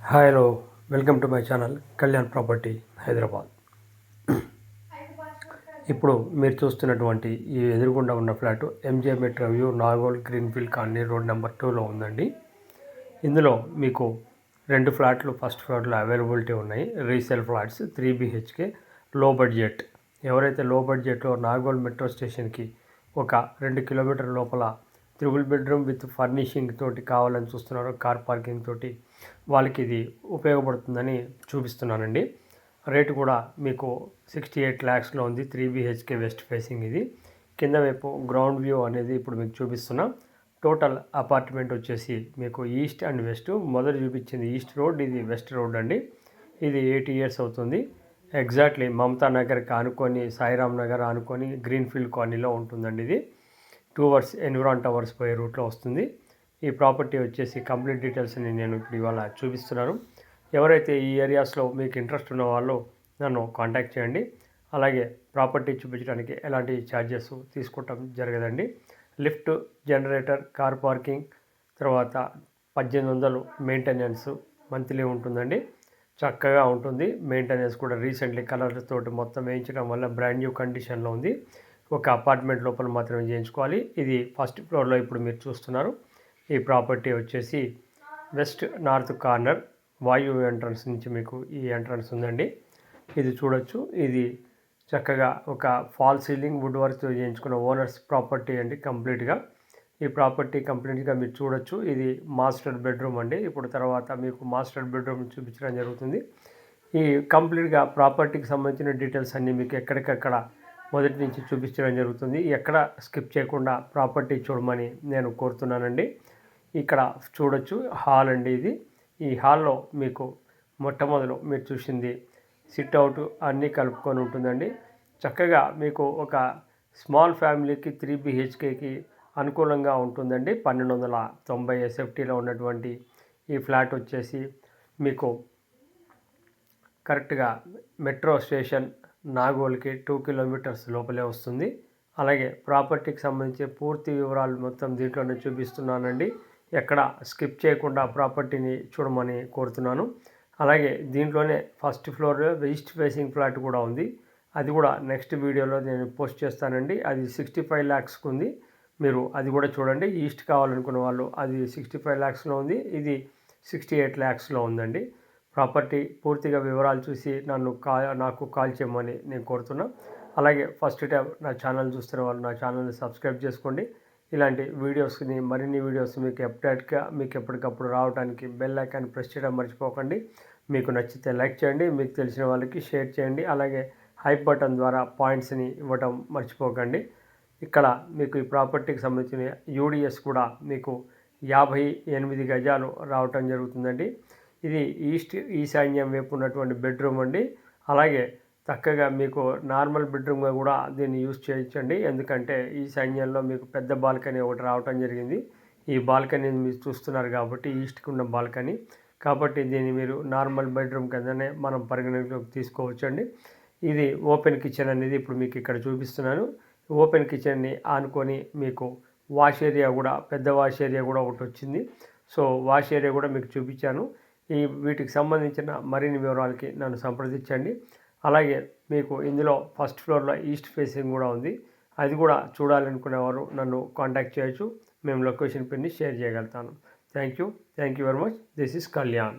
Hi hello welcome to my channel Kalyan property Hyderabad. ఇప్పుడు మీరు చూస్తున్నటువంటి ఈ ఎదురుగుండా ఉన్న flat MJ metro view Nagole greenfield colony road number 2లో ఉందండి. ఇందులో మీకు 2 ఫ్లాట్లు ఫస్ట్ ఫ్లోర్లో అవైలబిలిటీ ఉన్నాయి. రీసేల్ ఫ్లాట్స్ 3 BHK లో బడ్జెట్. ఎవరైతే లో బడ్జెట్లో నాగోల్ మెట్రో స్టేషన్కి ఒక 2 కిలోమీటర్ లోపల త్రిబుల్ బెడ్రూమ్ విత్ ఫర్నిషింగ్ తోటి కావాలని చూస్తున్నారో, కార్ పార్కింగ్ తోటి, వాళ్ళకి ఇది ఉపయోగపడుతుందని చూపిస్తున్నానండి. రేటు కూడా మీకు 68 lakhsలో ఉంది. 3 BHK వెస్ట్ ఫేసింగ్. ఇది కింద వైపు గ్రౌండ్ వ్యూ అనేది ఇప్పుడు మీకు చూపిస్తున్నా. టోటల్ అపార్ట్మెంట్ వచ్చేసి మీకు ఈస్ట్ అండ్ వెస్ట్. మొదటి చూపించింది ఈస్ట్ రోడ్, ఇది వెస్ట్ రోడ్ అండి. ఇది 80 years అవుతుంది. ఎగ్జాక్ట్లీ మమతా నగర్కి ఆనుకొని, సాయిరామ్ నగర్ ఆనుకొని గ్రీన్ఫీల్డ్ కాలనీలో ఉంటుందండి. ఇది 2 hours ఎన్విరాన్ టవర్స్ పోయే రూట్లో వస్తుంది. ఈ ప్రాపర్టీ వచ్చేసి కంప్లీట్ డీటెయిల్స్ని నేను ఇప్పుడు ఇవాళ చూపిస్తున్నాను. ఎవరైతే ఈ ఏరియాస్లో మీకు ఇంట్రెస్ట్ ఉన్న వాళ్ళు నన్ను కాంటాక్ట్ చేయండి. అలాగే ప్రాపర్టీ చూపించడానికి ఎలాంటి ఛార్జెస్ తీసుకోవటం జరగదండి. లిఫ్ట్, జనరేటర్, కార్ పార్కింగ్, తర్వాత 1800 మెయింటెనెన్స్ మంత్లీ ఉంటుందండి. చక్కగా ఉంటుంది. మెయింటెనెన్స్ కూడా రీసెంట్లీ కలర్ తోటి మొత్తం వేయించడం వల్ల బ్రాండ్ న్యూ కండిషన్లో ఉంది. ఒక అపార్ట్మెంట్ లోపల మాత్రమే చేయించుకోవాలి. ఇది ఫస్ట్ ఫ్లోర్లో ఇప్పుడు మీరు చూస్తున్నారు. ఈ ప్రాపర్టీ వచ్చేసి వెస్ట్ నార్త్ కార్నర్ వాయు ఎంట్రన్స్ నుంచి మీకు ఈ ఎంట్రన్స్ ఉందండి. ఇది చూడొచ్చు. ఇది చక్కగా ఒక ఫాల్ సీలింగ్ వుడ్ వర్క్ చేయించుకున్న ఓనర్స్ ప్రాపర్టీ అండి. కంప్లీట్గా ఈ ప్రాపర్టీ కంప్లీట్గా మీరు చూడొచ్చు. ఇది మాస్టర్ బెడ్రూమ్ అండి. ఇప్పుడు తర్వాత మీకు మాస్టర్ బెడ్రూమ్ చూపించడం జరుగుతుంది. ఈ కంప్లీట్గా ప్రాపర్టీకి సంబంధించిన డీటెయిల్స్ అన్నీ మీకు ఎక్కడికక్కడ మొదటి నుంచి చూపించడం జరుగుతుంది. ఎక్కడ స్కిప్ చేయకుండా ప్రాపర్టీ చూడమని నేను కోరుతున్నానండి. ఇక్కడ చూడొచ్చు హాల్ అండి. ఇది ఈ హాల్లో మీకు మొట్టమొదలు మీరు చూసింది సిట్ అవుట్ అన్నీ కలుపుకొని ఉంటుందండి. చక్కగా మీకు ఒక స్మాల్ ఫ్యామిలీకి 3 BHKకి అనుకూలంగా ఉంటుందండి. 1290 SFTలో ఉన్నటువంటి ఈ ఫ్లాట్ వచ్చేసి మీకు కరెక్ట్గా మెట్రో స్టేషన్ నాగోల్కి 2 kilometers లోపలే వస్తుంది. అలాగే ప్రాపర్టీకి సంబంధించి పూర్తి వివరాలు మొత్తం దీంట్లోనే చూపిస్తున్నానండి. ఎక్కడ స్కిప్ చేయకుండా ప్రాపర్టీని చూడమని కోరుతున్నాను. అలాగే దీంట్లోనే first floor east facing flat కూడా ఉంది. అది కూడా నెక్స్ట్ వీడియోలో నేను పోస్ట్ చేస్తానండి. అది 65 lakhsకు ఉంది. మీరు అది కూడా చూడండి. ఈస్ట్ కావాలనుకున్న వాళ్ళు అది 65 lakhsలో ఉంది. ఇది 68 lakhsలో ఉందండి. ప్రాపర్టీ పూర్తిగా వివరాలు చూసి నాకు కాల్ చేయమని నేను కోరుతున్నా. అలాగే ఫస్ట్ టైం నా ఛానల్ చూస్తున్న వాళ్ళు నా ఛానల్ని సబ్స్క్రైబ్ చేసుకోండి. ఇలాంటి వీడియోస్ని, మరిన్ని వీడియోస్ మీకు అప్డేట్గా మీకు ఎప్పటికప్పుడు రావడానికి బెల్ ఐకాన్ ప్రెస్ చేయడం మర్చిపోకండి. మీకు నచ్చితే లైక్ చేయండి, మీకు తెలిసిన వాళ్ళకి షేర్ చేయండి. అలాగే హైప్ బటన్ ద్వారా పాయింట్స్ని ఇవ్వడం మర్చిపోకండి. ఇక్కడ మీకు ఈ ప్రాపర్టీకి సంబంధించిన UDS కూడా మీకు 58 గజాలు రావటం జరుగుతుందండి. ఇది ఈశాన్యం వైపు ఉన్నటువంటి బెడ్రూమ్ అండి. అలాగే చక్కగా మీకు నార్మల్ బెడ్రూమ్గా కూడా దీన్ని యూజ్ చేయించండి. ఎందుకంటే ఈశాన్యంలో మీకు పెద్ద బాల్కనీ ఒకటి రావటం జరిగింది. ఈ బాల్కనీని మీరు చూస్తున్నారు కాబట్టి ఈస్ట్కి ఉన్న బాల్కనీ కాబట్టి దీన్ని మీరు నార్మల్ బెడ్రూమ్ కిందనే మనం పరిగణలోకి తీసుకోవచ్చండి. ఇది ఓపెన్ కిచెన్ అనేది ఇప్పుడు మీకు ఇక్కడ చూపిస్తున్నాను. ఓపెన్ కిచెన్ని ఆనుకొని మీకు వాష్ ఏరియా కూడా, పెద్ద వాష్ ఏరియా కూడా ఒకటి వచ్చింది. సో వాష్ ఏరియా కూడా మీకు చూపించాను. వీటికి సంబంధించిన మరిన్ని వివరాలకి నన్ను సంప్రదించండి. అలాగే మీకు ఇందులో ఫస్ట్ ఫ్లోర్లో ఈస్ట్ ఫేసింగ్ కూడా ఉంది. అది కూడా చూడాలనుకునేవారు నన్ను కాంటాక్ట్ చేయొచ్చు. మేము లొకేషన్ పిన్ని షేర్ చేయగలుగుతాను. Thank you very much. This is Kalyan.